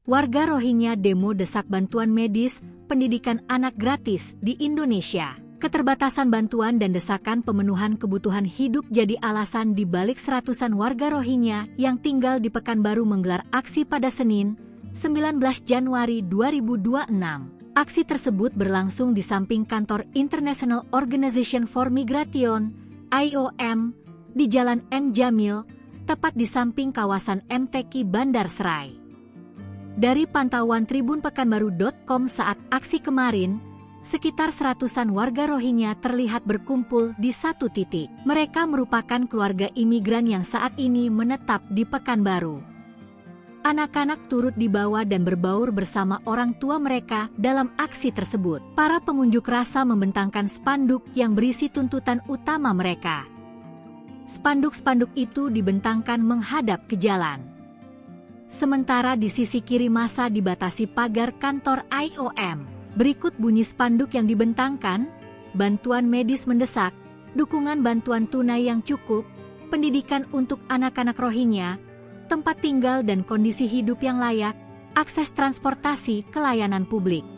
Warga Rohingya demo desak bantuan medis, pendidikan anak gratis di Indonesia. Keterbatasan bantuan dan desakan pemenuhan kebutuhan hidup jadi alasan di balik seratusan warga Rohingya yang tinggal di Pekanbaru menggelar aksi pada Senin, 19 Januari 2026. Aksi tersebut berlangsung di samping kantor International Organization for Migration, IOM, di Jalan M. Jamil, tepat di samping kawasan MTQ Bandar Serai. Dari pantauan tribunpekanbaru.com saat aksi kemarin, sekitar seratusan warga Rohingya terlihat berkumpul di satu titik. Mereka merupakan keluarga imigran yang saat ini menetap di Pekanbaru. Anak-anak turut dibawa dan berbaur bersama orang tua mereka dalam aksi tersebut. Para pengunjuk rasa membentangkan spanduk yang berisi tuntutan utama mereka. Spanduk-spanduk itu dibentangkan menghadap ke jalan. Sementara di sisi kiri masa dibatasi pagar kantor IOM. Berikut bunyi spanduk yang dibentangkan: bantuan medis mendesak, dukungan bantuan tunai yang cukup, pendidikan untuk anak-anak Rohingya, tempat tinggal dan kondisi hidup yang layak, akses transportasi ke layanan publik.